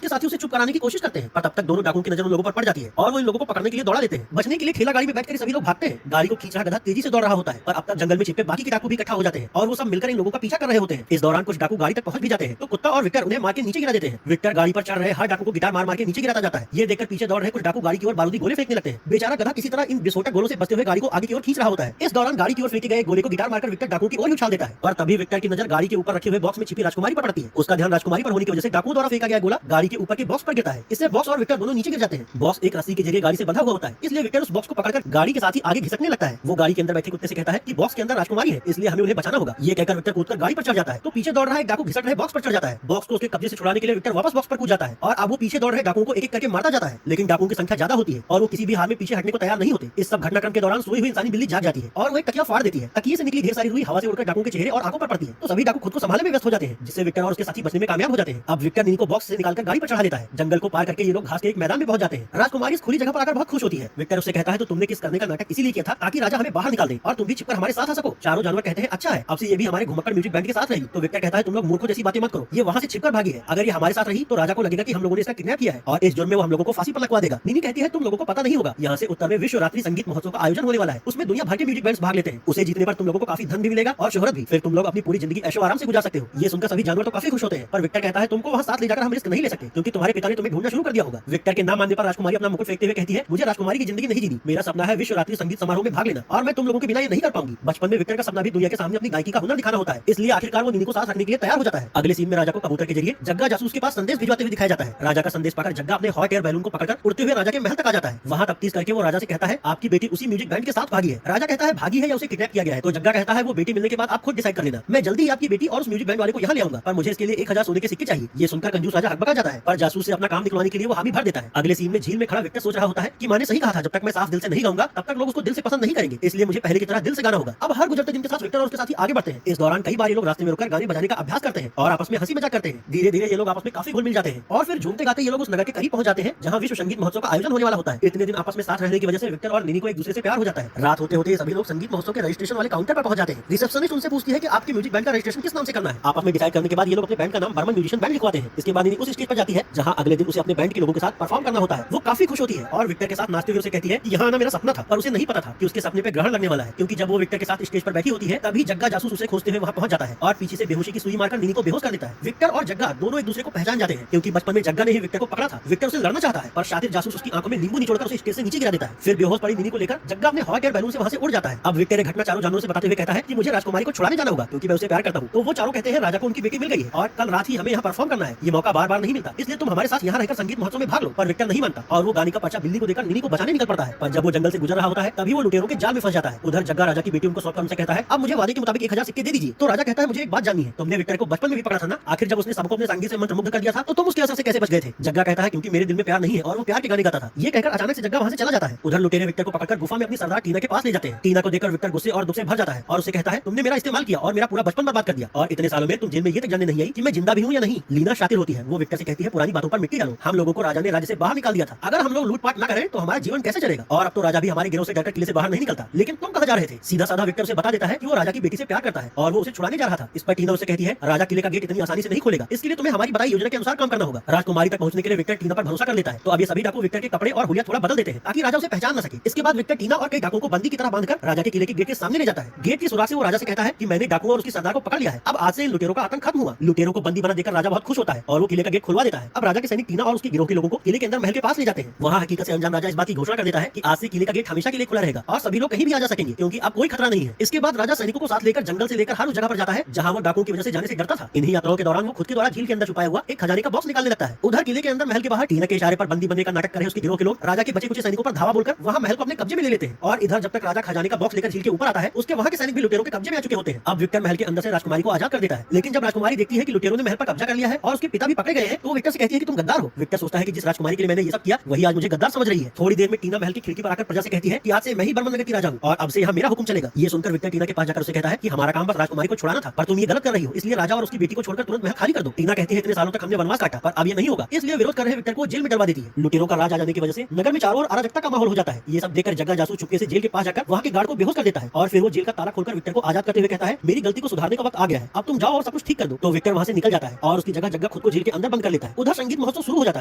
के साथी उसे चुप कराने की कोशिश करते हैं, पर तब तक दोनों डाकुओं की नजर उन लोगों पर पड़ जाती है और वो इन लोगों को पकड़ने के लिए दौड़ा देते हैं। बचने के लिए ठेला गाड़ी में बैठकर सभी लोग भागते हैं। गाड़ी को खींच रहा गधा तेजी से दौड़ रहा होता है, पर अब तक जंगल में छिपे बाकी के डाकू भी इकट्ठा हो जाते हैं और वो सब मिलकर इन लोगों का पीछा कर रहे होते हैं। इस दौरान कुछ डाकू गाड़ी तक पहुंच भी जाते हैं तो कुत्ता और विक्टर उन्हें मार के नीचे गिरा देते हैं। विक्टर गाड़ी पर चढ़ रहे हर डाकू को गिटार मार मार के नीचे गिराता जाता है। ये देखकर पीछे दौड़ रहे कुछ डाकू गाड़ी की ओर बारूदी गोले फेंकने लगते हैं। बेचारा गधा किसी तरह इन विस्फोटक गोलों से बचते हुए गाड़ी को आगे की ओर खींच रहा होता है। इस दौरान गाड़ी की ओर फेंके गए गोले को गिटार मारकर विक्टर डाकू की ओर उछाल देता है, पर तभी विक्टर की नजर गाड़ी के ऊपर रखे हुए बॉक्स में छिपी राजकुमारी पर पड़ती है। उसका ध्यान राजकुमारी पर होने की वजह से डाकुओं द्वारा फेंका गया गोला गाड़ी के ऊपर के बॉक्स पर गिरता है। इससे बॉक्स और विक्टर दोनों नीचे गिर जाते हैं। बॉक्स एक रस्सी के जरिए गाड़ी से बंधा हुआ होता है, इसलिए विक्टर उस बॉक्स को पकड़कर गाड़ी के साथ ही आगे घिसकने लगता है। वो गाड़ी के अंदर बैठे कुत्ते से कहता है कि बॉक्स के अंदर राजकुमारी है, इसलिए हमें उन्हें बचाना होगा। ये कहकर विक्टर कूदकर गाड़ी पर चढ़ जाता है तो पीछे दौड़ रहा एक डाकू घिसक रहे बॉक्स पर चढ़ जाता है। बॉक्स को उसके कब्जे से छुड़ाने के लिए विक्टर वापस बॉक्स पर कूद जाता है और अब वो पीछे दौड़ रहे डाकुओं को एक एक करके मारता जाता है। लेकिन डाकुओं की संख्या ज्यादा होती है और वो किसी भी हाल में पीछे हटने को तैयार नहीं होते। इस सब घटनाक्रम के दौरान सोई हुई इंसानी बिल्ली जाग जाती है और वो एक तकिया फाड़ देती है। तकिए से निकली ढेर सारी रुई हवा से उड़कर डाकुओं के चेहरे और आंखों पर पड़ती है तो सभी डाकू खुद को संभालने में व्यस्त हो जाते हैं, जिससे विक्टर और उसके साथी बचने में कामयाब हो जाते हैं। अब विक्टर नीनी को बॉक्स से निकालकर गाड़ी पर चढ़ा लेता है। जंगल को पार करके ये लोग घास के एक मैदान में पहुंच जाते हैं। राजकुमारी इस खुली जगह पर आकर बहुत खुश होती है। विक्टर उससे कहता है तो तुमने किस करने का नाटक इसीलिए किया था ताकि राजा हमें बाहर निकाल दे और तुम भी छिपकर हमारे साथ आ सको। चारों जानवर कहते हैं अच्छा है, अब से ये भी हमारे घुमक्कड़ म्यूजिक बैंड के साथ रही। तो विक्टर कहता है तुम लोग मूर्खों जैसी बातें मत करो, ये वहाँ से छिपकर भागी है। अगर ये हमारे साथ रही तो राजा को लगेगा कि हम लोगों ने इसका किडनैप किया है और इस जुर्म में वो हम लोगों को फांसी पर लगवा देगा। नीनी कहती है तुम लोगों को पता नहीं होगा, यहाँ से उत्तर में विश्व रात्रि संगीत महोत्सव का आयोजन होने वाला है। उसमें दुनिया भर के म्यूजिक बैंड्स भाग लेते हैं। उसे जीतने पर तुम लोगों को काफी धन भी मिलेगा और शोहरत भी। फिर तुम लोग अपनी पूरी जिंदगी ऐशो आराम से गुजार सकते हो। ये सुनकर सभी जानवर तो काफी खुश होते हैं, पर विक्टर कहता है तुमको वहाँ साथ ले जाकर हम रिस्क नहीं ले सकते क्योंकि तुम्हारे पिता ने तुम्हें ढूंढना शुरू कर दिया होगा। विक्टर के ना मानने पर राजकुमारी अपना मुकुट फेंकते हुए कहती है मुझे राजकुमारी की जिंदगी नहीं जीनी, मेरा सपना है विश्व रात्रि संगीत समारोह में भाग लेना और मैं तुम लोगों के बिना ये नहीं कर पाऊंगी। बचपन में विक्टर का सपना भी दुनिया के सामने अपनी गायकी का हुनर दिखाना होता है, इसलिए आखिरकार वो नीनी को साथ रखने के लिए तैयार हो जाता है। अगले सीन में राजा को कबूतर के जरिए जग्गा जासूस के पास संदेश भिजवाते हुए दिखाया जाता है। राजा का संदेश पाकर जग्गा अपने हॉट एयर बैलून को पकड़कर उड़ते हुए राजा के महल तक आ जाता है। वहाँ तफ्तीश करके वो राजा से कहता है आपकी बेटी उसी म्यूजिक बैंड के साथ भागी है। राजा कहता है भागी है या उसे किडनैप किया गया है। तो जग्गा कहता है वो बेटी मिलने के बाद आप खुद डिसाइड कर लेना, मैं जल्दी ही आपकी बेटी और उस म्यूजिक बैंड वाले को यहाँ ले आऊंगा, पर मुझे इसके लिए 1000 सोने के सिक्के चाहिए। ये सुनकर कंजूस राजा हकबका जाता है, पर जासूस से अपना काम निकलवाने के लिए वो हामी भर देता है। अगले सीन में झील में खड़ा विक्टर सोच रहा होता है कि माँ ने सही कहा था, जब तक मैं साफ दिल से नहीं गाऊंगा तब तक लोग उसको दिल से पसंद नहीं करेंगे, इसलिए मुझे पहले की तरह दिल से गाना होगा। अब हर गुजरते दिन के साथ विक्टर और उसके साथी आगे बढ़ते हैं। इस दौरान कई बार ये लोग रास्ते में रुककर गाने बजाने का अभ्यास करते हैं और आपस में हंसी मजाक करते हैं। धीरे धीरे ये लोग आपस में काफी घुल मिल जाते हैं और फिर झूमते गाते ये लोग उस नगर के करीब पहुंच जाते हैं जहाँ विश्व संगीत महोत्सव का आयोजन होने वाला होता है। इतने दिन आपस में साथ रहने की वजह से विक्टर और नीनी को एक दूसरे से प्यार हो जाता है। रात होते होते सभी लोग संगीत महोत्सव के रजिस्ट्रेशन वाले काउंटर पर पहुंच जाते हैं। रिसेप्शनिस्ट उनसे पूछती है कि आपके म्यूजिक बैंड का रजिस्ट्रेशन किस नाम से करना है। आपस में डिसाइड करने के बाद ये लोग अपने बैंड का नाम बर्मन म्यूजिशियन बैंड लिखवाते हैं। इसके बाद नीनी उस स्टेज पर जाती है जहाँ अगले दिन उसे अपने बैंड के लोगों के साथ परफॉर्म करना होता है। वो काफी खुश होती है और विक्टर के साथ नाचते हुए उसे कहती है कि यहाँ आना मेरा सपना था, पर उसे नहीं पता था कि उसके सपने पे ग्रहण लगने वाला है, क्योंकि जब वो विक्टर के साथ स्टेज पर बैठी होती है तभी जग्गा जासूस उसे खोजते हुए वहाँ पहुंच जाता है और पीछे से बेहोशी की सुई मारकर नीनी को बेहोश कर देता है। विक्टर और जग्गा दोनों एक दूसरे को पहचान जाते हैं क्योंकि बचपन में जग्गा ने ही विक्टर को पकड़ा था। विक्टर उसे लड़ना चाहता है पर शातिर जासूस उसकी आंखों में नींबू निचोड़कर उसे स्टेज से नीचे गिरा देता है। फिर बेहोश पड़ी नीनी को लेकर जग्गा अपने हॉट एयर बैलून से वहाँ से उड़ जाता है। अब विक्टर घटना चारों जानवरों से बताते हुए कहता है कि मुझे राजकुमारी को छुड़ाने जाना होगा क्योंकि मैं उसे प्यार करता हूँ। तो वो चारों कहते हैं राजा को उनकी बेटी मिल गई है और कल रात ही हमें यहाँ परफॉर्म करना है, ये मौका बार बार नहीं मिलता, इसलिए तुम हमारे साथ यहाँ रहकर संगीत महोत्सव में भाग लो। पर विक्टर नहीं मानता और वो गाने का पर्चा बिल्ली को देकर नीनी को बचाने निकल पड़ता है। पर जब वो जंगल से गुजर रहा होता है तभी वो लुटेरों के जाल में फंस जाता है। उधर जग्गा राजा की बेटी उनको सौंपकर उनसे कहता है अब मुझे वादे के मुताबिक 1000 सिक्के दे दीजिए। तो राजा कहता है मुझे एक बात जाननी है, तुमने विक्टर को बचपन में भी पकड़ा था ना, आखिर जब उसने सबको अपने संगीत से मंत्रमुग्ध कर दिया था तो तुम उसके असर से कैसे बच गए थे। जग्गा कहता है क्योंकि मेरे दिल में प्यार नहीं है और वो प्यार के गाने गाता था। ये कहकर अचानक से जग्गा वहाँ से चला जाता है। उधर लुटेरे विक्टर को पकड़कर गुफा में अपनी सरदार टीना के पास ले जाते हैं। टीना को देखकर विक्टर गुस्से और दुख से भर जाता है और उसे कहता है तुमने मेरा इस्तेमाल किया और मेरा पूरा बचपन बर्बाद कर दिया और इतने सालों में तुम जेल में ये तक जानने नहीं आई कि मैं जिंदा भी हूँ या नहीं। लीना शातिर होती है, वो विक्टर से कहती है पुरानी बातों पर मिट्टी डालो, हम लोगों को राजा ने राज्य से बाहर निकाल दिया था, अगर हम लोग लूटपाट न करें तो हमारा जीवन कैसे चलेगा। और अब तो राजा भी हमारे गिरोह से डरकर किले से बाहर नहीं निकलता, लेकिन तुम कहाँ जा रहे थे। सीधा साधा विक्टर से बता देता है कि वो राजा की बेटी से प्यार करता है और वो उसे छुड़ाने जा रहा था। इस पर टीना उसे कहती है राजा किले का गेट इतनी आसानी से नहीं खोलेगा, इसके लिए तुम्हें हमारी बताई योजना के अनुसार काम करना होगा। राजकुमारी तक पहुंचने के लिए विक्टर टीना पर भरोसा कर लेता है। तो अब ये सभी डाकू विक्टर के कपड़े और हुलिया थोड़ा बदल देते हैं ताकि राजा उसे पहचान न सके। इसके बाद विक्टर टीना और कई डाकुओं को बंदी की तरह बांधकर राजा के किले के गेट के सामने ले जाता है। गेट की सुराग से वो राजा से कहता है कि मैंने डाकुओं और उसकी सरदार को पकड़ लिया है, अब आज से इन लुटेरों का आतंक खत्म हुआ। लुटेरों को बंदी बना देकर राजा बहुत खुश होता है और वो किले का गेट खुलवा देता है। अब राजा के सैनिक टीना और उसके गिरोह के लोगों को किले के अंदर महल के पास ले जाते हैं। वहाँ हकीकत से अनजान राजा इस बात की घोषणा कर देता है कि आज से किले का गेट हमेशा के लिए खुला रहेगा और सभी लोग कहीं भी आ जा सकेंगे क्योंकि अब कोई खतरा नहीं है। इसके बाद राजा सैनिकों को साथ लेकर जंगल से लेकर हर उस जगह पर जाता है जहाँ वो डाकुओं की वजह से जाने से डरता था। इन्हीं यात्राओं के दौरान वो खुद के द्वारा झील के अंदर छुपाया हुआ एक खजाने का बॉक्स निकालने लगता है। उधर किले के अंदर महल के बाहर टीना के इशारे पर बंदी बनने का नाटक कर रहे उसके गिरोह के लोग राजा के बचे कुछ सैनिकों पर धावा बोलकर वहाँ महल को अपने कब्जे में ले लेते हैं। और इधर जब तक राजा खजाने का बॉक्स लेकर झील के ऊपर आता है उसके वहाँ के सैनिक भी लुटेरों के कब्जे में आ चुके होते हैं। अब विक्टर महल के अंदर से राजकुमारी को आजाद कर देता है, लेकिन जब राजकुमारी देखती है कि लुटेरों ने महल पर कब्जा कर लिया है और उसके पिता भी पकड़े गए हैं तो विक्टर से कहती है कि तुम गद्दार हो। विक्टर सोचता है कि जिस राजकुमारी के लिए मैंने ये सब किया वही आज मुझे गद्दार समझ रही है। थोड़ी देर में टीना महल की खिड़की पर आकर प्रजा से कहती है कि आज से मैं ही बर्मन नगर की राजा हूँ और अब से यहाँ मेरा हुक्म चलेगा। ये सुनकर विक्टर टीना के पास जाकर उसे कहता है कि हमारा काम बस राजकुमारी को छुड़ाना था, पर तुम ये गलत कर रही हो, इसलिए राजा और उसकी बेटी को छोड़कर तुरंत महल खाली कर दो। टीना कहती है इतने सालों तक हमने वनवास काटा पर अब ये नहीं होगा, इसलिए विरोध कर रहे विक्टर को जेल में डलवा देती है। लुटेरों का राज आ जाने की वजह से नगर में चारों ओर अराजकता का माहौल हो जाता है। ये सब देखकर जग्गा जासूस चुपके से जेल के पास जाकर वहाँ के गार्ड को बेहोश कर देता है और फिर वो जेल का ताला खोलकर विक्टर को आजाद करते हुए कहता है मेरी गलती को सुधारने का वक्त आ गया है, अब तुम जाओ और सब कुछ ठीक कर दो। तो विक्टर वहाँ से निकल जाता है और उसकी जगह जग्गा खुद को जेल के अंदर बंद कर लेता है। है। उधर संगीत महोत्सव शुरू हो जाता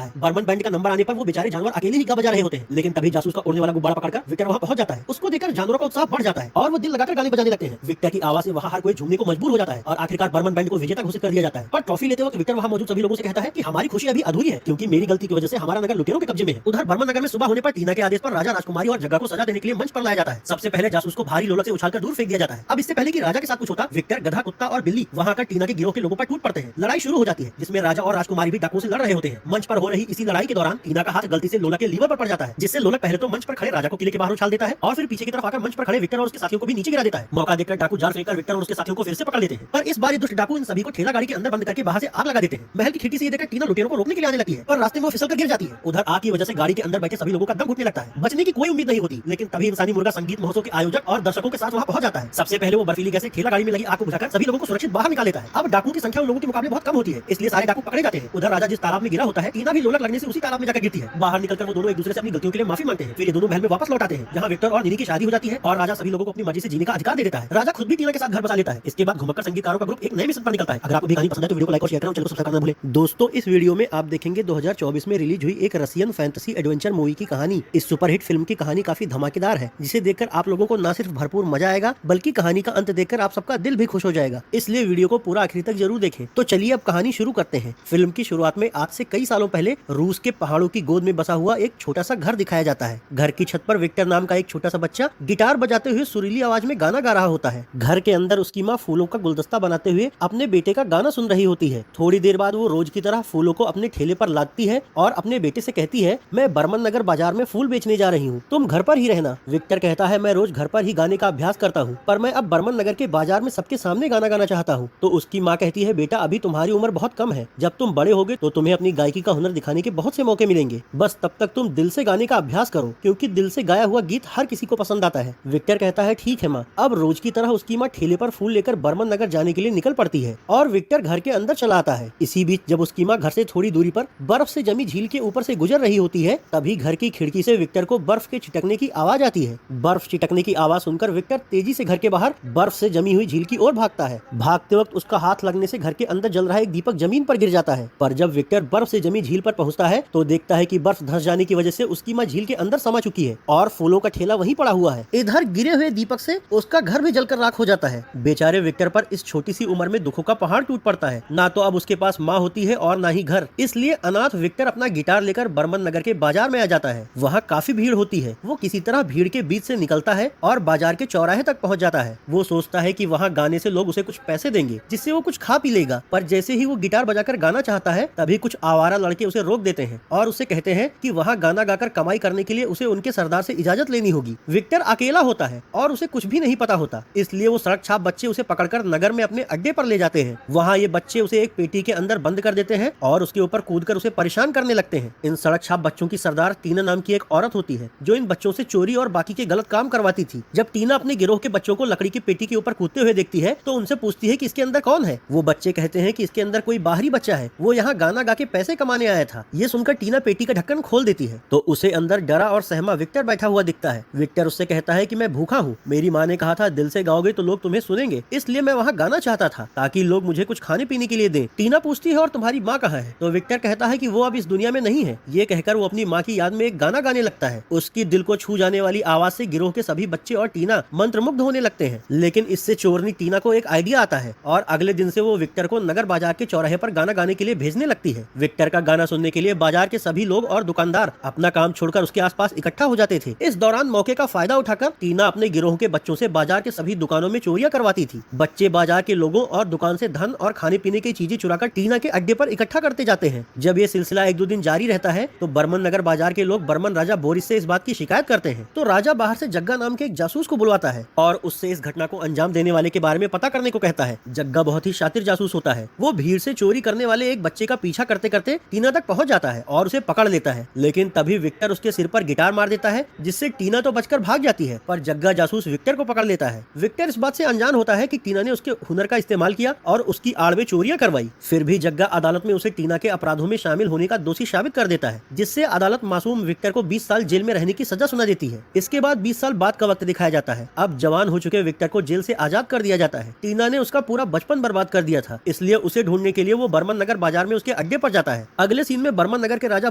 है। बर्मन बैंड का नंबर आने पर वो बेचारे जानवर अकेले ही गा बजा रहे होते हैं, लेकिन तभी जासूस का उड़ने वाला गुब्बारा पकड़कर विक्टर वहाँ पहुंच जाता है। उसको देखकर जानवरों का उत्साह बढ़ जाता है और वो दिल लगाकर गाने बजाने लगते हैं। विक्टर की आवाज से वहाँ हर कोई झूमने को मजबूर हो जाता है और आखिरकार बर्मन बैंड को विजेता घोषित कर दिया जाता है। पर ट्रॉफी लेते वक्त विक्टर वहाँ मौजूद सभी लोगों से कहता है कि हमारी खुशी अभी अधूरी है, क्योंकि मेरी गलती की वजह से हमारा नगर लुटेरों के कब्जे में है। उधर बर्मन नगर में सुबह होने पर टीना के आदेश पर राजा, राजकुमारी और जग्गा को सजा देने के लिए मंच पर लाया जाता है। सबसे पहले जासूस को भारी लोलक से उछालकर दूर फेंक दिया जाता है। अब इससे पहले कि राजा के साथ कुछ होता, विक्टर, गधा, कुत्ता और बिल्ली वहाँ आकर टीना के गिरोह के लोगों पर टूट पड़ते हैं। लड़ाई शुरू हो जाती है, जिसमें राजा और राजकुमारी भी डाकुओं से लड़ रहे होते हैं। मंच पर हो रही इसी लड़ाई के दौरान टीना का हाथ गलती से लोलक के लीवर पर पड़ जाता है, जिससे लोलक पहले तो मंच पर खड़े राजा को किले के बाहर उछाल देता है और फिर पीछे की तरफ आकर मंच पर खड़े विक्टर और उसके साथियों को भी नीचे गिरा देता है। मौका देखकर डाकू जाल फेंककर विक्टर और उसके साथियों को फिर से पकड़ लेते हैं, पर इस बार ये दुष्ट डाकू इन सभी को ठेला गाड़ी के अंदर बंद करके बाहर से आग लगा देते हैं। महल की खिड़की से ये देखकर टीना लुटेरों को रोकने के लिए आने लगती है, पर रास्ते में वो फिसलकर गिर जाती है। उधर आग की वजह से गाड़ी के अंदर बैठे सभी लोगों का दम घुटने लगता है। बचने की कोई उम्मीद नहीं होती, लेकिन तभी इंसानी मुर्गा संगीत महोत्सव के आयोजक और दर्शकों के साथ वहाँ पहुंच जाता है। सबसे पहले वो बर्फीली गैस से ठेला गाड़ी में लगी आग को बुझाकर सभी लोगों को सुरक्षित बाहर निकाल लेता है। अब डाकू की संख्या उन लोगों के मुकाबले बहुत कम होती है, इसलिए सारे डाकू पकड़े जाते हैं। उधर राजा जिस तालाब में गिरा होता है, टीना भी लोलक लगने से उसी तालाब में जाकर गिरती है। बाहर निकलकर वो दोनों एक दूसरे से अपनी गलतियों के लिए माफी मांगते हैं। फिर ये दोनों महल में वापस लौट आते हैं, जहाँ विक्टर और निनी की शादी हो जाती है और राजा सभी लोगों को अपनी मर्जी से जीने का अधिकार दे देता है। राजा खुद भी टीना के साथ घर बसा लेता है। इसके बाद घुमक्कर संगीतकारों का ग्रुप एक नए मिशन पर निकलता है। अगर आपको भी कहानी पसंद है तो वीडियो को लाइक और शेयर करें, चैनल को सब्सक्राइब करना न भूलें। दोस्तों, इस वीडियो में आप देखेंगे 2024 में रिलीज हुई एक रशियन फैंटेसी एडवेंचर मूवी की कहानी। इस सुपरहिट फिल्म की कहानी काफी धमाकेदार है, जिसे देखकर आप लोगों को न सिर्फ भरपूर मजा आएगा, बल्कि कहानी का अंत देखकर आप सबका दिल भी खुश हो जाएगा। इसलिए वीडियो को पूरा आखिर तक जरूर देखें। तो चलिए अब कहानी शुरू करते हैं। फिल्म की शुरुआत में आज से कई सालों पहले रूस के पहाड़ों की गोद में बसा हुआ एक छोटा सा घर दिखाया जाता है। घर की छत पर विक्टर नाम का एक छोटा सा बच्चा गिटार बजाते हुए सुरीली आवाज में गाना गा रहा होता है। घर के अंदर उसकी माँ फूलों का गुलदस्ता बनाते हुए अपने बेटे का गाना सुन रही होती है। थोड़ी देर बाद वो रोज की तरह फूलों को अपने ठेले पर लादती है और अपने बेटे से कहती है, मैं बर्मन नगर बाजार में फूल बेचने जा रही हूँ, तुम घर पर ही रहना। विक्टर कहता है, मैं रोज घर पर ही गाने का अभ्यास करता हूँ, पर मैं अब बर्मन नगर के बाजार में सबके सामने गाना गाना चाहता हूँ। तो उसकी माँ कहती है, बेटा अभी तुम्हारी उम्र बहुत कम है, जब तुम बड़े होगे तो तुम्हें अपनी गायकी का हुनर दिखाने के बहुत से मौके मिलेंगे। बस तब तक तुम दिल से गाने का अभ्यास करो, क्योंकि दिल से गाया हुआ गीत हर किसी को पसंद आता है। विक्टर कहता है, ठीक है माँ। अब रोज की तरह उसकी माँ ठेले पर फूल लेकर बर्मन नगर जाने के लिए निकल पड़ती है और विक्टर घर के अंदर चला आता है। इसी बीच जब उसकी माँ घर से थोड़ी दूरी पर बर्फ से जमी झील के ऊपर से गुजर रही होती है, तभी घर की खिड़की से विक्टर को बर्फ के छिटकने की आवाज आती है। बर्फ छिटकने की आवाज सुनकर विक्टर तेजी से घर के बाहर बर्फ से जमी हुई झील की ओर भागता है। भागते वक्त उसका हाथ लगने से घर के अंदर जल रहा एक दीपक जमीन पर गिर जाता है। पर जब विक्टर बर्फ से जमी झील पर पहुंचता है तो देखता है कि बर्फ धंस जाने की वजह से उसकी माँ झील के अंदर समा चुकी है और फूलों का ठेला वहीं पड़ा हुआ है। इधर गिरे हुए दीपक से उसका घर भी जलकर राख हो जाता है। बेचारे विक्टर पर इस छोटी सी उम्र में दुखों का पहाड़ टूट पड़ता है। ना तो अब उसके पास माँ होती है और ना ही घर। इसलिए अनाथ विक्टर अपना गिटार लेकर बर्मन नगर के बाजार में आ जाता है। वहाँ काफी भीड़ होती है। वो किसी तरह भीड़ के बीच से निकलता है और बाजार के चौराहे तक पहुँच जाता है। वो सोचता है कि वहाँ गाने से लोग उसे कुछ पैसे देंगे, जिससे वो कुछ खा पी लेगा। पर जैसे ही वो गिटार बजाकर गाना चाहता है, तभी कुछ आवारा लड़के उसे रोक देते हैं और उससे कहते हैं कि वहाँ गाना गाकर कमाई करने के लिए उसे उनके सरदार से इजाजत लेनी होगी। विक्टर अकेला होता है और उसे कुछ भी नहीं पता होता, इसलिए वो सड़क छाप बच्चे उसे पकड़कर नगर में अपने अड्डे पर ले जाते हैं। वहाँ ये बच्चे उसे एक पेटी के अंदर बंद कर देते हैं और उसके ऊपर कूदकर उसे परेशान करने लगते हैं। इन सड़क छाप बच्चों की सरदार टीना नाम की एक औरत होती है, जो इन बच्चों से चोरी और बाकी के गलत काम करवाती थी। जब टीना अपने गिरोह के बच्चों को लकड़ी की पेटी के ऊपर कूदते हुए देखती है तो उनसे पूछती है कि इसके अंदर कौन है। वो बच्चे कहते हैं कि इसके अंदर कोई बाहरी बच्चा है, वो यहाँ गाना गा के पैसे कमाने आया था। ये सुनकर टीना पेटी का ढक्कन खोल देती है तो उसे अंदर डरा और सहमा विक्टर बैठा हुआ दिखता है। विक्टर उससे कहता है कि मैं भूखा हूँ, मेरी माँ ने कहा था दिल से गाओगे तो लोग तुम्हें सुनेंगे, इसलिए मैं वहाँ गाना चाहता था ताकि लोग मुझे कुछ खाने पीने के लिए दें। टीना पूछती है, और तुम्हारी माँ कहाँ है? तो विक्टर कहता है कि वो अब इस दुनिया में नहीं है। ये कहकर वो अपनी माँ की याद में एक गाना गाने लगता है। उसकी दिल को छू जाने वाली आवाज से गिरोह के सभी बच्चे और टीना मंत्रमुग्ध होने लगते हैं। लेकिन इससे चोरनी टीना को एक आइडिया आता है और अगले दिन से वो विक्टर को नगर बाजार के चौराहे पर गाना गाने के लिए भेजने लगती है। विक्टर का गाना सुनने के लिए बाजार के सभी लोग और दुकानदार अपना काम छोड़कर उसके आसपास इकट्ठा हो जाते थे। इस दौरान मौके का फायदा उठाकर टीना अपने गिरोह के बच्चों से बाजार के सभी दुकानों में चोरियां करवाती थी। बच्चे बाजार के लोगों और दुकान से धन और खाने पीने की चीजें चुराकर टीना के अड्डे पर इकट्ठा करते जाते हैं। जब ये सिलसिला एक दो दिन जारी रहता है तो बर्मन नगर बाजार के लोग बर्मन राजा बोरिस से इस बात की शिकायत करते हैं। तो राजा बाहर से जग्गा नाम के एक जासूस को बुलवाता है और उससे इस घटना को अंजाम देने वाले के बारे में पता करने को कहता है। जग्गा बहुत ही शातिर जासूस होता है। वो भीड़ से चोरी करने वाले एक बच्चे का पीछा करते करते टीना तक पहुंच जाता है और उसे पकड़ लेता है। लेकिन तभी विक्टर उसके सिर पर गिटार मार देता है, जिससे टीना तो बचकर भाग जाती है, पर जग्गा जासूस विक्टर को पकड़ लेता है। विक्टर इस बात से अनजान होता है कि टीना ने उसके हुनर का इस्तेमाल किया और उसकी आड़ में चोरियां करवाई। फिर भी जग्गा अदालत में उसे टीना के अपराधों में शामिल होने का दोषी साबित कर देता है, जिससे अदालत मासूम विक्टर को 20 साल जेल में रहने की सजा सुना देती है। इसके बाद 20 साल बाद का वक्त दिखाया जाता है। अब जवान हो चुके विक्टर को जेल से आजाद कर दिया जाता है। टीना ने उसका पूरा बचपन बर्बाद कर दिया था, इसलिए उसे ढूंढने के लिए वो बर्मन नगर बाजार में उसके अड्डे पर जाता है। अगले सीन में बर्मन नगर के राजा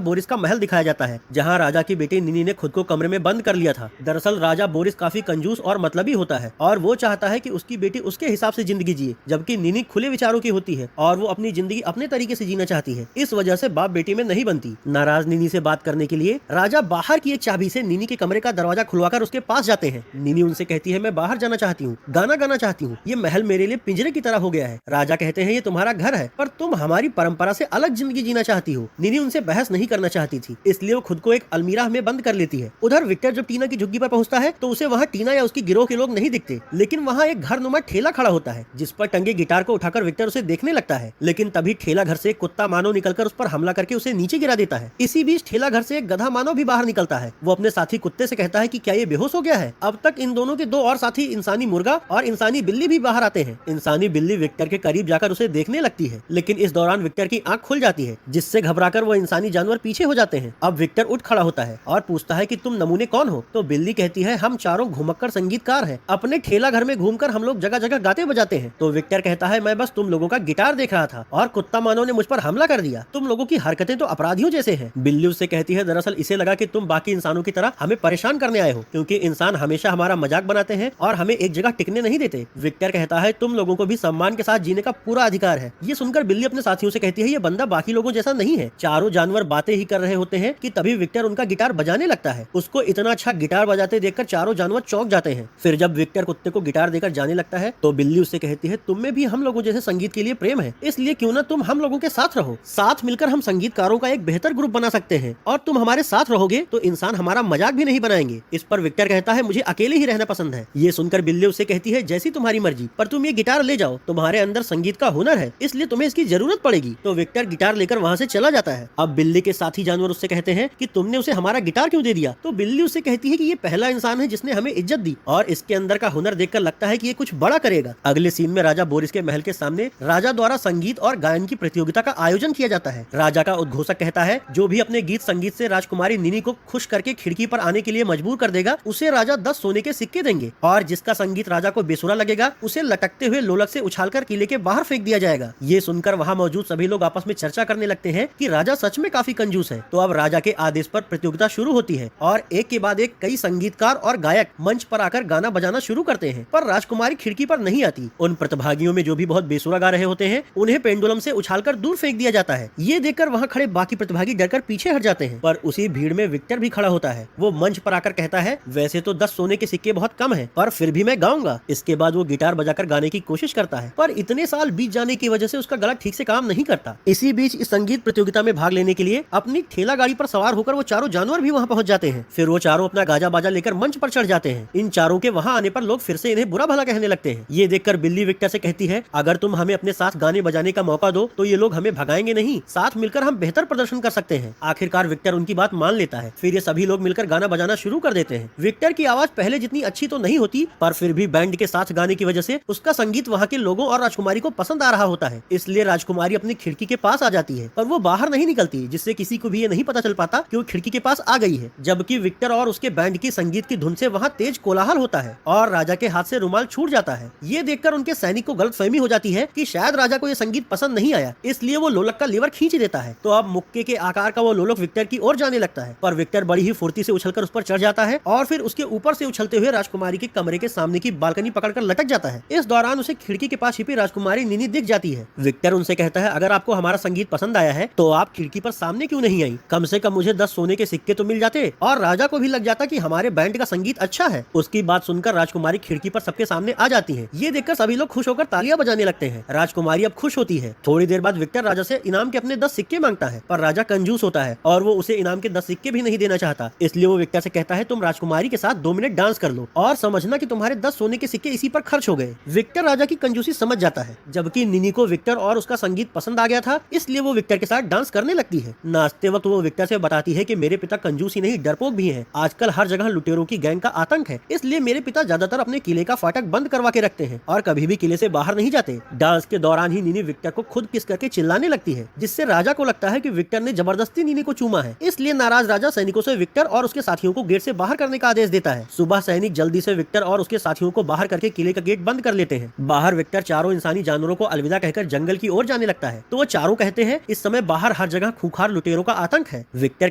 बोरिस का महल दिखाया जाता है, जहाँ राजा की बेटी निनी ने खुद को कमरे में बंद कर लिया था। दरअसल राजा बोरिस काफी कंजूस और मतलबी होता है और वो चाहता है कि उसकी बेटी उसके हिसाब से जिंदगी जिए, जबकि निनी खुले विचारों की होती है और वो अपनी जिंदगी अपने तरीके से जीना चाहती है। इस वजह से बाप बेटी में नहीं बनती। नाराज निनी से बात करने के लिए राजा बाहर की एक चाबी से निनी के कमरे का दरवाजा खुलवाकर उसके पास जाते हैं। निनी उनसे कहती है, मैं बाहर जाना चाहती हूँ, गाना गाना चाहती हूँ, ये महल मेरे लिए पिंजरे की तरह हो गया है। राजा कहते हैं, ये तुम्हारा घर है पर तुम हमारी परंपरा से अलग जिंदगी जीना चाहती हो। निनी उनसे बहस नहीं करना चाहती थी, इसलिए वो खुद को एक अलमीरा में बंद कर लेती है। उधर विक्टर जब टीना की झुग्गी पर पहुंचता है तो उसे वहाँ टीना या उसकी गिरोह के लोग नहीं दिखते, लेकिन वहाँ एक घर नुमा ठेला खड़ा होता है जिस पर टंगे गिटार को उठाकर विक्टर उसे देखने लगता है। लेकिन तभी ठेला घर से कुत्ता मानव निकलकर उस पर हमला करके उसे नीचे गिरा देता है। इसी बीच ठेला घर से एक गधा मानव भी बाहर निकलता है। वो अपने साथी कुत्ते से कहता है कि क्या ये बेहोश हो गया है। अब तक इन दोनों के दो और साथी इंसानी मुर्गा और इंसानी बिल्ली भी बाहर आते हैं। इंसानी बिल्ली विक्टर के करीब जाकर उसे देखने लगती है, लेकिन इस दौरान विक्टर की आंख खुल जाती है, जिससे घबराकर वो इंसानी जानवर पीछे हो जाते हैं। अब विक्टर उठ खड़ा होता है और पूछता है कि तुम नमूने कौन हो। तो बिल्ली कहती है, हम चारों घुमक्कड़ संगीतकार हैं, अपने ठेला घर में घूमकर हम लोग जगह जगह गाते बजाते हैं। तो विक्टर कहता है, मैं बस तुम लोगों का गिटार देख रहा था और कुत्ता मानव ने मुझ पर हमला कर दिया। तुम लोगों की हरकतें तो अपराधियों जैसे हैं। बिल्ली उससे कहती है, दरअसल इसे लगा कि तुम बाकी इंसानों की तरह हमें परेशान करने आए हो, क्योंकि इंसान हमेशा हमारा मजाक बनाते हैं और हमें एक जगह टिकने नहीं देते। विक्टर कहता है, तुम लोगों को भी सम्मान के साथ जीने का पूरा अधिकार है। ये सुनकर बिल्ली अपने साथियों से कहती है, ये बंदा बाकी लोगों जैसा नहीं है। चारों जानवर बातें ही कर रहे होते हैं कि तभी विक्टर उनका गिटार बजाने लगता है। उसको इतना अच्छा गिटार बजाते देखकर चारों जानवर चौंक जाते हैं। फिर जब विक्टर कुत्ते को गिटार देकर जाने लगता है तो बिल्ली उससे कहती है, तुम में भी हम लोगों जैसे संगीत के लिए प्रेम है, इसलिए क्यों ना तुम हम लोगों के साथ रहो। साथ मिलकर हम संगीतकारों का एक बेहतर ग्रुप बना सकते हैं और तुम हमारे साथ रहोगे तो इंसान हमारा मजाक भी नहीं बनाएंगे। इस पर विक्टर कहता है, मुझे अकेले ही रहना पसंद है। ये सुनकर बिल्ली उससे कहती है, जैसी तुम्हारी मर्जी, पर तुम ये गिटार ले जाओ, तुम्हारे अंदर संगीत का हुनर है, इसलिए तुम्हें इसकी जरूरत पड़ेगी। तो विक्टर गिटार लेकर वहाँ से चला जाता है। अब बिल्ली के साथी जानवर उससे कहते हैं कि तुमने उसे हमारा गिटार क्यों दे दिया। तो बिल्ली उससे कहती है कि ये पहला इंसान है जिसने हमें इज्जत दी और इसके अंदर का हुनर देखकर लगता है कि ये कुछ बड़ा करेगा। अगले सीन में राजा बोरिस के महल के सामने राजा द्वारा संगीत और गायन की प्रतियोगिता का आयोजन किया जाता है। राजा का उद्घोषक कहता है, जो भी अपने गीत संगीत से राजकुमारी निनी को खुश करके खिड़की पर आने के लिए मजबूर कर देगा, उसे राजा 10 सोने के सिक्के देंगे और जिसका संगीत राजा को बेसुरा लगेगा उसे लटकते हुए लोलक से उछालकर किले के बाहर फेंक दिया जाएगा। ये सुनकर वहाँ मौजूद सभी लोग आपस में चर्चा करने लगते हैं कि राजा सच में काफी कंजूस है। तो अब राजा के आदेश पर प्रतियोगिता शुरू होती है और एक के बाद एक कई संगीतकार और गायक मंच पर आकर गाना बजाना शुरू करते हैं, पर राजकुमारी खिड़की पर नहीं आती। उन प्रतिभागियों में जो भी बहुत बेसुरा गा रहे होते हैं उन्हें पेंडुलम से उछालकर दूर फेंक दिया जाता है। ये देखकर वहाँ खड़े बाकी प्रतिभागी डरकर पीछे हट जाते हैं, पर उसी भीड़ में विक्टर भी खड़ा होता है। वो मंच पर आकर कहता है, वैसे तो 10 सोने के सिक्के बहुत कम है, पर फिर भी मैं गाऊंगा। इसके बाद वो गिटार बजाकर गाने की कोशिश करता है, पर इतने साल बीत जाने की वजह से उसका गला ठीक से काम नहीं करता। इसी बीच इस संगीत प्रतियोगिता में भाग लेने के लिए अपनी ठेला गाड़ी पर सवार होकर वो चारों जानवर भी वहाँ पहुँच जाते हैं। फिर वो चारों अपना गाजा बाजा लेकर मंच पर चढ़ जाते हैं। इन चारों के वहाँ आने पर लोग फिर से इन्हें बुरा भला कहने लगते हैं। ये देखकर बिल्ली विक्टर से कहती है, अगर तुम हमें अपने साथ गाने बजाने का मौका दो तो ये लोग हमें भगाएंगे नहीं, साथ मिलकर हम बेहतर प्रदर्शन कर सकते हैं। आखिरकार विक्टर उनकी बात मान लेता है। फिर ये सभी लोग मिलकर गाना बजाना शुरू कर देते हैं। विक्टर की आवाज पहले जितनी अच्छी तो नहीं होती, पर फिर भी बैंड के साथ गाने की वजह से उसका संगीत वहाँ के लोगों और राजकुमारी को पसंद आ रहा होता है। इसलिए राजकुमारी अपनी खिड़की के पास आ जाती है, पर वो बाहर नहीं निकलती, जिससे किसी को भी ये नहीं पता चल पाता कि वो खिड़की के पास आ गई है। जबकि विक्टर और उसके बैंड की संगीत की धुन से वहाँ तेज कोलाहल होता है और राजा के हाथ से रुमाल छूट जाता है। ये देखकर उनके सैनिक को गलतफहमी हो जाती है कि शायद राजा को ये संगीत पसंद नहीं आया, इसलिए वो लोलक का लीवर खींच देता है। तो अब मुक्के के आकार का वो लोलक विक्टर की ओर जाने लगता है, पर विक्टर बड़ी ही फुर्ती से उछलकर उस पर चढ़ जाता है और फिर उसके ऊपर से उछलते हुए राजकुमारी के कमरे के सामने की बालकनी पकड़कर लटक जाता है। इस दौरान उसे खिड़की के पास छिपी राजकुमारी निनी दिख जाती है। विक्टर उनसे कहता है, अगर आपको हमारा संगीत पसंद आया है तो आप खिड़की पर सामने क्यों नहीं आई? कम से कम मुझे 10 सोने के सिक्के तो मिल जाते और राजा को भी लग जाता कि हमारे बैंड का संगीत अच्छा है। उसकी बात सुनकर राजकुमारी खिड़की पर सबके सामने आ जाती है। ये देखकर सभी लोग खुश होकर तालियां बजाने लगते हैं। राजकुमारी अब खुश होती है। थोड़ी देर बाद विक्टर राजा से इनाम के अपने 10 सिक्के मांगता है, पर राजा कंजूस होता है और वो उसे इनाम के 10 सिक्के भी नहीं देना चाहता। इसलिए वो विक्टर से कहता है, तुम राजकुमारी के साथ 2 मिनट डांस कर लो और समझना कि तुम्हारे 10 सोने के सिक्के इसी पर खर्च हो गए। विक्टर राजा की कंजूसी समझ जाता है, जबकि निनी को विक्टर और उसका संगीत पसंद आ गया था, इसलिए वो विक्टर के साथ डांस करने लगती है। नाचते वक्त वो विक्टर से बताती है कि मेरे पिता कंजूस ही नहीं डरपोक भी हैं। आजकल हर जगह लुटेरों की गैंग का आतंक है, इसलिए मेरे पिता ज्यादातर अपने किले का फाटक बंद करवा के रखते हैं और कभी भी किले से बाहर नहीं जाते। डांस के दौरान ही निनी विक्टर को खुद किस करके चिल्लाने लगती है, जिससे राजा को लगता है कि विक्टर ने जबरदस्ती निनी को चूमा है। इसलिए नाराज राजा सैनिकों से विक्टर और उसके साथियों को गेट से बाहर करने का आदेश देता है। सुबह सैनिक जल्दी से विक्टर और उसके साथियों को बाहर करके किले का गेट बंद कर लेते हैं। बाहर विक्टर चारों इंसानी जानवरों को अलविदा कहकर जंगल की ओर जाने लगता है। तो वो चारों कहते हैं इस समय बाहर हर जगह खूंखार लुटेरों का आतंक है। विक्टर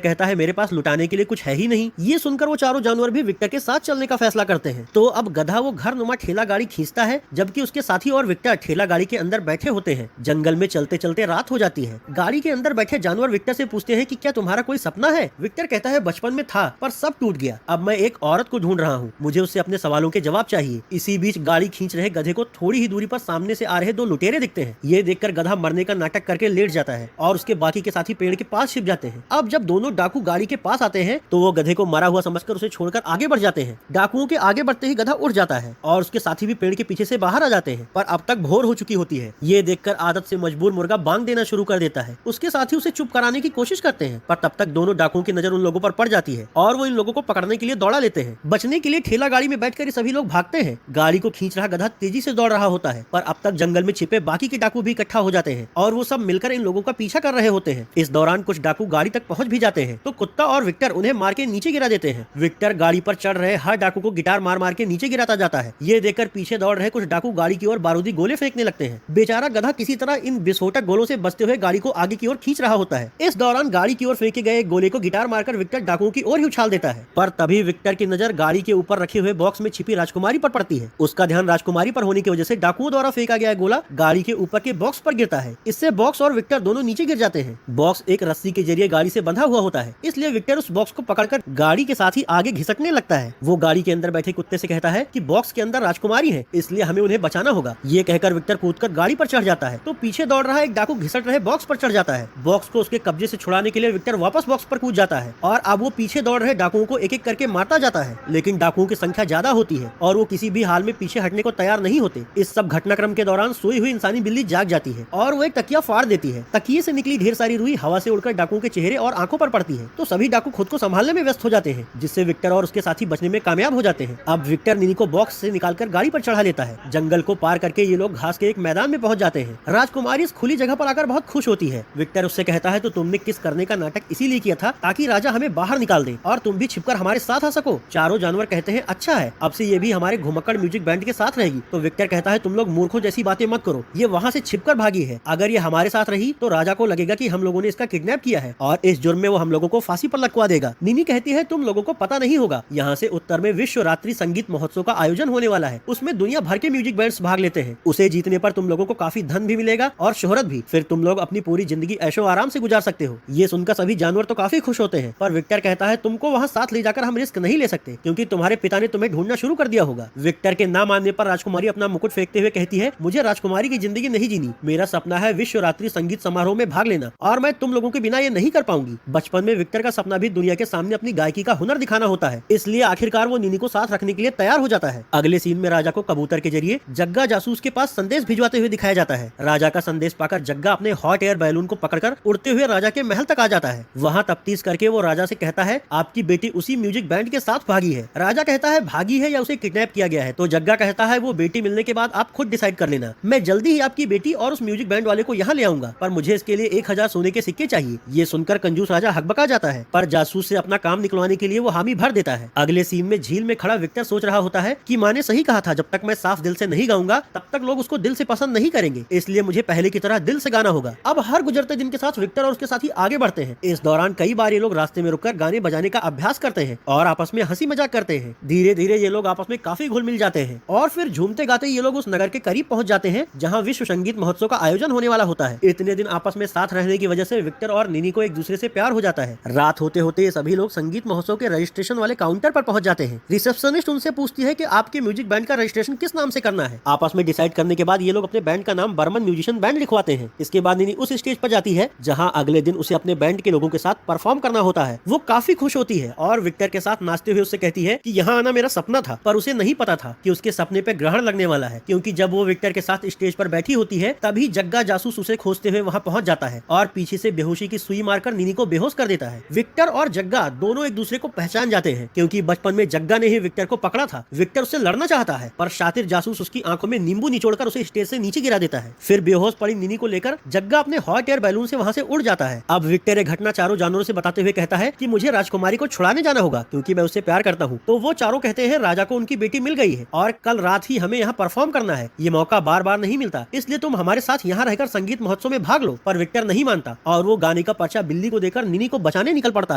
कहता है मेरे पास लुटाने के लिए कुछ है ही नहीं। ये सुनकर वो चारों जानवर भी विक्टर के साथ चलने का फैसला करते हैं। तो अब गधा वो घर नुमा ठेला गाड़ी खींचता है, जबकि उसके साथी और विक्टर ठेला गाड़ी के अंदर बैठे होते हैं। जंगल में चलते चलते रात हो जाती है। गाड़ी के अंदर बैठे जानवर विक्टर से पूछते हैं कि क्या तुम्हारा कोई सपना है। विक्टर कहता है बचपन में था पर सब टूट गया। अब मैं एक औरत को ढूंढ रहा हूँ, मुझे उससे अपने सवालों के जवाब चाहिए। इसी बीच गाड़ी खींच रहे गधे को थोड़ी ही दूरी पर सामने से आ रहे दो लुटेरे दिखते हैं। ये देखकर गधा मरने का नाटक करके लेट जाता है और उसके बाकी के साथी पेड़ के पास छिप जाते हैं। अब जब दोनों डाकू गाड़ी के पास आते हैं तो वो गधे को मरा हुआ समझकर उसे छोड़कर आगे बढ़ जाते हैं। डाकुओं के आगे बढ़ते ही गधा उड़ जाता है और उसके साथी भी पेड़ के पीछे से बाहर आ जाते हैं, पर अब तक भोर हो चुकी होती है। ये देखकर आदत से मजबूर मुर्गा बांग देना शुरू कर देता है। उसके साथी उसे चुप कराने की कोशिश करते हैं, पर तब तक दोनों डाकुओं की नजर उन लोगों पर पड़ जाती है और वो इन लोगों को पकड़ने के लिए दौड़ा लेते हैं। बचने के लिए ठेला गाड़ी में बैठकर ये सभी लोग भागते हैं। गाड़ी को खींच रहा गधा तेजी से दौड़ रहा होता है, पर अब तक जंगल में छिपे बाकी के डाकू भी इकट्ठा हो जाते हैं और वो सब मिलकर इन लोगों का पीछा कर रहे होते हैं। इस दौरान कुछ डाकू गाड़ी तक पहुंच भी जाते हैं तो कुत्ता और विक्टर उन्हें मार के नीचे गिरा देते हैं। विक्टर गाड़ी पर चढ़ रहे हर डाकू को गिटार मार मार के नीचे गिराता जाता है। ये देखकर पीछे दौड़ रहे कुछ डाकू गाड़ी की ओर बारूदी गोले फेंकने लगते हैं। बेचारा गधा किसी तरह इन विस्फोटक गोलों से बचते हुए गाड़ी को आगे की ओर खींच रहा होता है। इस दौरान गाड़ी की ओर फेंके गए गोले को गिटार मारकर विक्टर डाकुओं की ओर ही उछाल देता है, पर तभी विक्टर की नजर गाड़ी के ऊपर रखे हुए बॉक्स में छिपी राजकुमारी पर पड़ती है। उसका ध्यान राजकुमारी पर होने की वजह से डाकुओं द्वारा फेंका गया गोला गाड़ी के ऊपर के बॉक्स पर गिरता है। इससे बॉक्स और विक्टर दोनों नीचे गिर जाते हैं। बॉक्स एक रस्सी के जरिए गाड़ी से बंधा हुआ होता है, इसलिए विक्टर उस बॉक्स को पकड़कर गाड़ी के साथ ही आगे घिसकने लगता है। वो गाड़ी के अंदर बैठे कुत्ते से कहता है कि बॉक्स के अंदर राजकुमारी है, इसलिए हमें उन्हें बचाना होगा। ये कहकर विक्टर कूदकर गाड़ी पर चढ़ जाता है तो पीछे दौड़ रहा एक डाकू घिसट रहे बॉक्स पर चढ़ जाता है। बॉक्स को उसके कब्जे से छुड़ाने के लिए विक्टर वापस बॉक्स पर कूद जाता है और अब वो पीछे दौड़ रहे डाकुओं को एक एक करके मारता जाता है, लेकिन डाकुओं की संख्या ज्यादा होती है और वो किसी भी हाल में पीछे हटने को तैयार नहीं होते। इस सब घटनाक्रम के दौरान सोई हुई इंसानी बिल्ली जाग जाती है और वो एक तकिया फाड़ देती है। तकिए से निकली ढेर सारी रुई हवा से उड़कर डाकुओं के चेहरे और आंखों पर पड़ती है तो सभी डाकू खुद को संभालने में व्यस्त हो जाते हैं, जिससे विक्टर और उसके साथी बचने में कामयाब हो जाते हैं। अब विक्टर निनी को बॉक्स से निकालकर गाड़ी पर चढ़ा लेता है। जंगल को पार करके ये लोग घास के एक मैदान में पहुंच जाते हैं। राजकुमारी इस खुली जगह पर आकर बहुत खुश होती है। विक्टर उससे कहता है तो तुमने किस करने का नाटक इसीलिए किया था ताकि राजा हमें बाहर निकाल दे और तुम भी छिपकर हमारे साथ आ सको। चारों जानवर कहते हैं अच्छा है, अब से ये भी हमारे घुमक्कड़ म्यूजिक बैंड के साथ रहेगी। तो विक्टर कहता है तुम लोग मूर्खों जैसी बातें मत करो, ये वहाँ से छिपकर भागी है। अगर ये हमारे साथ रही तो राजा को लगेगा कि हम लोगों ने इसका किडनैप किया है और इस जुर्म में वो हम लोगों को फांसी पर लटकवा देगा। निनी कहती है तुम लोगों को पता नहीं होगा, यहाँ से उत्तर में विश्व रात्रि संगीत महोत्सव का आयोजन होने वाला है। उसमें दुनिया भर के म्यूजिक बैंड्स भाग लेते हैं। उसे जीतने पर तुम लोगों को काफी धन भी मिलेगा और शोहरत भी। फिर तुम लोग अपनी पूरी जिंदगी ऐशो आराम से गुजार सकते हो। ये सुनकर सभी जानवर तो काफी खुश होते हैं, पर विक्टर कहता है तुमको वहाँ साथ ले जाकर हम रिस्क नहीं ले सकते क्योंकि तुम्हारे पिता ने तुम्हें ढूंढना शुरू कर दिया होगा। विक्टर के ना मानने पर राजकुमारी अपना मुकुट फेंकते हुए कहती है मुझे राजकुमारी की जिंदगी नहीं जीनी, मेरा सपना है विश्व रात्रि संगीत समारोह में भाग लेना और मैं तुम लोगों के बिना ये नहीं कर पाऊंगी। बचपन में विक्टर का सपना भी दुनिया के सामने अपनी गायकी का हुनर दिखाना होता है, इसलिए आखिरकार वो निनी को साथ रखने के लिए तैयार हो जाता है। अगले सीन में राजा को कबूतर के जरिए जग्गा जासूस के पास संदेश भिजवाते हुए दिखाया जाता है। राजा का संदेश पाकर जग्गा अपने हॉट एयर बैलून को पकड़कर उड़ते हुए राजा के महल तक आ जाता है। वहाँ तफ्तीश करके वो राजा से कहता है आपकी बेटी उसी म्यूजिक बैंड के साथ भागी है। राजा कहता है भागी है या उसे किडनैप किया गया है, तो जग्गा कहता है वो बेटी मिलने के बाद आप खुद डिसाइड कर लेना। मैं जल्दी ही आपकी बेटी और उस म्यूजिक बैंड वाले को यहाँ ले आऊंगा, पर मुझे इसके लिए 1000 सोने के सिक्के चाहिए। ये सुनकर कंजूस राजा हकबका जाता है, पर जासूस से अपना काम निकलवाने के लिए वो हामी भर देता है। अगले सीन में झील में खड़ा विक्टर सोच रहा होता है कि माँ ने सही कहा था, जब तक मैं साफ दिल से नहीं गाऊंगा तब तक लोग उसको दिल से पसंद नहीं करेंगे, इसलिए मुझे पहले की तरह दिल से गाना होगा। अब हर गुजरते दिन के साथ विक्टर और उसके साथी आगे बढ़ते हैं। इस दौरान कई बार ये लोग रास्ते में रुककर गाने बजाने का अभ्यास करते हैं और आपस में हंसी मजाक करते हैं। धीरे धीरे ये लोग आपस में काफी घुल मिल जाते हैं और फिर झूमते गाते ये लोग उस नगर के करीब पहुंच जाते हैं जहां विश्व संगीत महोत्सव का आयोजन होने वाला होता है। इतने दिन आपस में साथ रहने की वजह से विक्टर और निनी को एक दूसरे से प्यार हो जाता है। रात होते होते ये सभी लोग संगीत महोत्सव के रजिस्ट्रेशन वाले काउंटर पर पहुंच जाते हैं। रिसेप्शनिस्ट उनसे पूछती है कि आपके म्यूजिक बैंड का रजिस्ट्रेशन किस नाम से करना है। आपस में डिसाइड करने के बाद ये लोग अपने बैंड का नाम बर्मन म्यूजिशियन बैंड लिखवाते हैं। इसके बाद निनी उस स्टेज पर जाती है जहां अगले दिन उसे अपने बैंड के लोगों के साथ परफॉर्म करना होता है। वो काफी खुश होती है और विक्टर के साथ नाचते हुए उससे कहती है कि यहाँ आना मेरा सपना था, पर उसे नहीं पता था कि उसके सपने पे ग्रहण लगने वाला है, क्योंकि जब वो विक्टर के साथ स्टेज पर बैठी होती है तभी जग्गा जासूस उसे खोजते हुए वहाँ पहुंच जाता है और पीछे से बेहोशी की सुई मारकर निनी को बेहोश कर देता है। विक्टर और जग्गा दोनों एक दूसरे को पहचान जाते हैं, क्योंकि बचपन में जग्गा ने ही विक्टर को पकड़ा था। विक्टर उससे लड़ना चाहता है, पर शातिर जासूस उसकी आंखों में नींबू निचोड़कर उसे स्टेज से नीचे गिरा देता है। फिर बेहोश पड़ी निनी को लेकर जग्गा अपने हॉट एयर बैलून से वहाँ से उड़ जाता है। अब विक्टर ये घटना चारों जानवरों से बताते हुए कहता है कि मुझे राजकुमारी को छुड़ाने जाना होगा क्योंकि मैं उससे प्यार करता हूँ। तो वो चारों कहते हैं राजा को उनकी बेटी मिल गई है और कल रात ही हमें यहाँ परफॉर्म करना है। ये मौका बार बार नहीं मिलता, इसलिए तुम हमारे साथ यहाँ रहकर संगीत महोत्सव में भाग लो, पर विक्टर नहीं मानता और वो गाने का पर्चा बिल्ली को देकर निनी को बचाने निकल पड़ता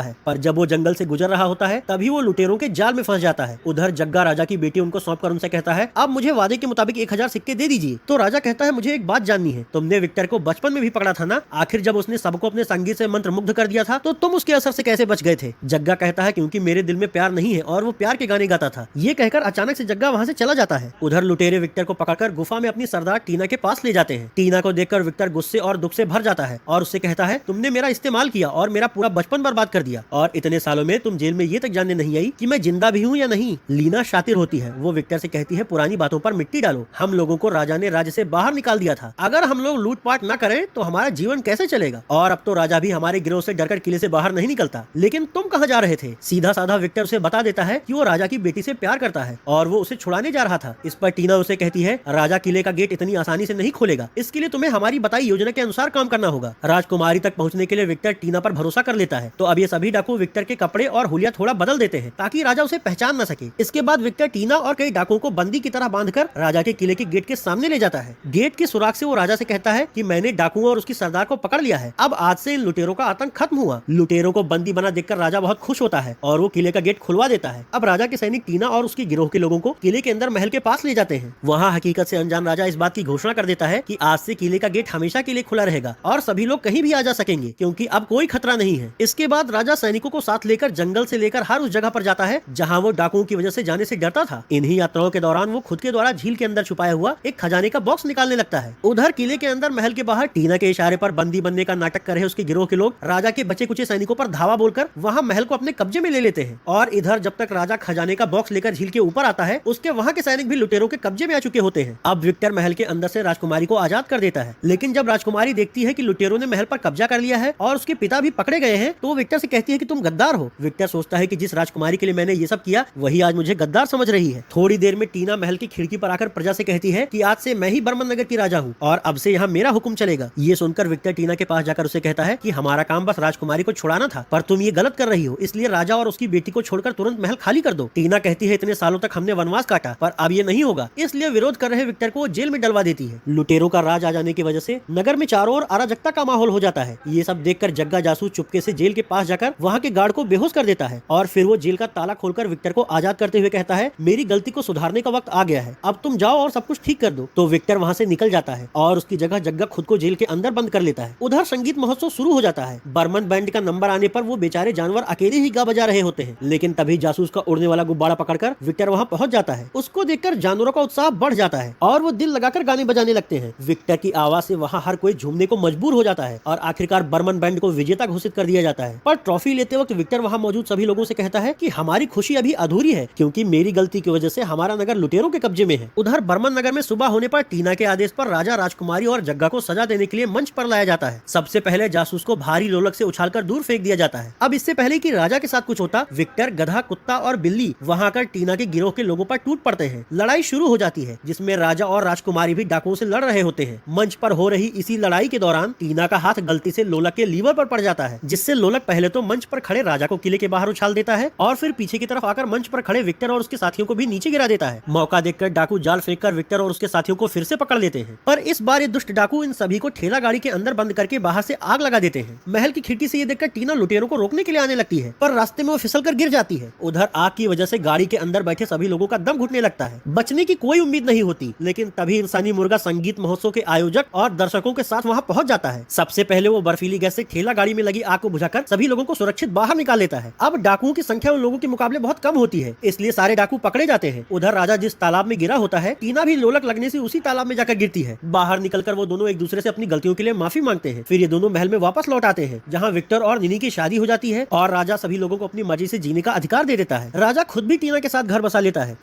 है। पर जब वो जंगल से गुजर रहा होता है तभी वो लुटेरों के जाल में फंस जाता है। उधर जग्गा राजा की बेटी उनको सौंप कर उनसे कहता है, अब मुझे वादे के मुताबिक 1000 सिक्के दे दीजिए। तो राजा कहता है, मुझे एक बात जाननी है, तुमने विक्टर को बचपन में भी पकड़ा था ना, आखिर जब उसने सबको अपने संगीत से मंत्र मुग्ध कर दिया था तो तुम उसके असर से कैसे बच गए थे? जग्गा कहता है, क्योंकि मेरे दिल में प्यार नहीं है और वो प्यार के गाने गाता था। ये कहकर अचानक से जग्गा वहाँ से चला जाता है। उधर लुटेरे विक्टर को पकड़कर गुफा में अपनी सरदार टीना के पास ले जाते हैं। टीना को देखकर विक्टर गुस्से और दुख से भर जाता है और उससे कहता है, तुमने मेरा इस्तेमाल किया और मेरा पूरा बचपन बर्बाद कर दिया, और इतने सालों में तुम जेल में ये तक जानने नहीं आई कि मैं जिंदा भी हूँ या नहीं। लीना शातिर होती है, वो विक्टर से कहती है, पुरानी बातों पर मिट्टी डालो, हम लोगों को राजा ने राज्य से बाहर निकाल दिया था, अगर हम लोग लूटपाट न करें तो हमारा जीवन कैसे चलेगा? और अब तो राजा भी हमारे गिरोह से डरकर किले से बाहर नहीं निकलता। लेकिन तुम कहाँ जा रहे थे? सीधा साधा विक्टर उसे बता देता है कि वो राजा की बेटी से प्यार करता है और वो उसे छुड़ाने जा रहा था। इस पर टीना उसे कहती है, राजा किले का गेट इतनी आसानी से नहीं खोलेगा, इसके लिए तुम्हें हमारी बताई योजना के अनुसार काम करना होगा। राजकुमारी तक पहुँचने के लिए विक्टर टीना पर भरोसा कर लेता है। तो अब ये सभी डाकू विक्टर के कपड़े और हुलिया थोड़ा बदल देते हैं ताकि राजा उसे पहचान न सके। इसके बाद विक्टर टीना और कई डाकुओं को बंदी की तरह बांधकर राजा के किले के गेट के सामने ले जाता है। गेट के सुराग से वो राजा से कहता है कि मैंने डाकुओं और उसकी सरदार को पकड़ लिया है, अब आज से इन लुटेरों का आतंक खत्म हुआ। लुटेरों को बंदी बना देखकर राजा बहुत खुश होता है और वो किले का गेट खुलवा देता है। अब राजा के सैनिक टीना और उसके गिरोह के लोगों को किले के अंदर महल के पास ले जाते हैं। वहाँ हकीकत से अनजान राजा इस बात की घोषणा कर देता है कि आज से किले का गेट हमेशा के लिए खुला रहेगा और सभी लोग कहीं भी आ जा सकेंगे, क्योंकि अब कोई खतरा नहीं है। इसके बाद राजा सैनिकों को साथ लेकर जंगल से लेकर हर उस जगह पर जाता है जहाँ वो डाकुओं की वजह से जाने से डरता था। इन्हीं यात्राओं के दौरान वो खुद के द्वारा झील के अंदर छुपाया हुआ एक खजाने का बॉक्स निकालने लगता है। उधर किले के अंदर महल के बाहर टीना के इशारे पर बंदी बनने का नाटक कर रहे उसके गिरोह के लोग राजा के बचे कुचे सैनिकों पर धावा बोलकर वहाँ महल को अपने कब्जे में ले लेते हैं। और इधर जब तक राजा खजाने का बॉक्स लेकर झील के ऊपर आता है, उसके वहाँ के सैनिक भी लुटेरों के कब्जे में आ चुके होते हैं। अब विक्टर महल के अंदर से राजकुमारी को आजाद कर देता है, लेकिन जब राजकुमारी देखती है कि लुटेरों ने महल पर कब्जा कर लिया है और उसके पिता भी पकड़े गए हैं, तो विक्टर से कहती है कि तुम गद्दार हो। विक्टर सोचता है कि जिस राजकुमारी के लिए मैंने ये सब किया वही आज मुझे गद्दार समझ रही है। थोड़ी देर में टीना महल की खिड़की पर आकर प्रजा से कहती है कि आज से मैं ही बर्मन नगर की राजा हूँ और अब से यहाँ मेरा हुक्म चलेगा। ये सुनकर विक्टर टीना के पास जाकर उसे कहता है कि हमारा काम बस राजकुमारी को छुड़ाना था, पर तुम ये गलत कर रही हो, इसलिए राजा और उसकी बेटी को छोड़कर तुरंत महल खाली कर दो। टीना कहती है, इतने सालों तक हमने वनवास काटा पर अब ये नहीं होगा, इसलिए विरोध कर रहे विक्टर को जेल में डलवा देती है। लुटेरों का राज आ जाने की वजह से नगर में चारों ओर अराजकता का माहौल हो जाता है। ये सब देखकर जग्गा जासूस चुपके से जेल के पास जाकर वहाँ के गार्ड को बेहोश कर देता है और फिर वो जेल का ताला खोलकर विक्टर को आजाद करते हुए कहता है, मेरी गलती को सुधारने का वक्त आ गया है, अब तुम जाओ और सब कुछ ठीक कर दो। तो विक्टर वहाँ से निकल जाता है और उसकी जगह जग्गा खुद को जेल के अंदर बंद कर लेता है। उधर संगीत महोत्सव शुरू हो जाता है। बर्मन बैंड का नंबर आने पर वो बेचारे जानवर अकेले ही गा बजा रहे होते हैं, लेकिन तभी जासूस का उड़ने वाला गुब्बारा पकड़कर विक्टर वहाँ पहुँच जाता है। उसको देखकर जानवरों का उत्साह बढ़ जाता है और वो दिल लगाकर गाने बजाने लगते हैं। विक्टर की आवाज से वहाँ हर कोई झूमने को मजबूर हो जाता है और आखिरकार बर्मन बैंड को विजेता घोषित कर दिया जाता है। पर ट्रॉफी लेते वक्त विक्टर वहाँ मौजूद सभी लोगों से कहता है कि हमारी खुशी अभी अधूरी है, क्योंकि मेरी गलती की वजह से हमारा नगर लुटेरों के कब्जे में है। उधर बर्मन नगर में सुबह होने पर टीना के आदेश पर राजा, राजकुमारी और जग्गा को सजा देने के लिए मंच पर लाया जाता है। सबसे पहले जासूस को भारी लोलक से उछालकर दूर फेंक दिया जाता है। अब इससे पहले कि राजा के साथ कुछ होता, विक्टर, गधा, कुत्ता और बिल्ली वहाँ आकर टीना के गिरोह के लोगों पर टूट पड़ते हैं। लड़ाई शुरू हो जाती है जिसमें राजा और राजकुमारी भी डाकुओं से लड़ रहे होते हैं। मंच पर हो रही इसी लड़ाई के दौरान टीना का हाथ गलती से लोलक के लीवर पर पड़ जाता है, जिससे लोलक पहले तो मंच पर खड़े राजा को किले के बाहर उछाल देता है और फिर पीछे की तरफ आकर मंच पर खड़े विक्टर और उसके साथियों को भी नीचे गिरा देता है। मौका देखकर डाकू जाल फेंककर विक्टर और उसके साथियों को फिर से पकड़ लेते हैं, पर इस बार ये दुष्ट डाकू इन सभी को ठेला गाड़ी के अंदर बंद करके बाहर से आग लगा देते हैं। महल की खिड़की से ये देखकर टीना लुटेरों को रोकने के लिए आने लगती है, पर रास्ते में वो फिसलकर गिर जाती है। उधर आग की वजह से गाड़ी के अंदर बैठे सभी लोगों का दम घुटने लगता है। बचने की कोई उम्मीद नहीं होती, लेकिन तभी इंसानी मुर्गा संगीत महोत्सव के आयोजक और दर्शकों के साथ वहाँ पहुँच जाता है। सबसे पहले वो बर्फीली गैस से ठेला गाड़ी में लगी आग को बुझाकर सभी लोगों को सुरक्षित बाहर निकाल लेता है। अब डाकुओं की संख्या उन लोगों के मुकाबले बहुत कम होती है, इसलिए सारे डाकू पकड़े जाते हैं। उधर राजा जिस तालाब में गिरा होता है, टीना भी लोलक लगने से उसी तालाब में जाकर गिरती है। बाहर निकलकर वो दोनों एक दूसरे से अपनी गलतियों के लिए माफी मांगते हैं। फिर ये दोनों महल में वापस लौट आते हैं, जहाँ विक्टर और निनी की शादी हो जाती है और राजा सभी लोगों को अपनी मर्जी से जीने का अधिकार दे देता है। राजा खुद भी टीना के साथ घर बसा लेता है,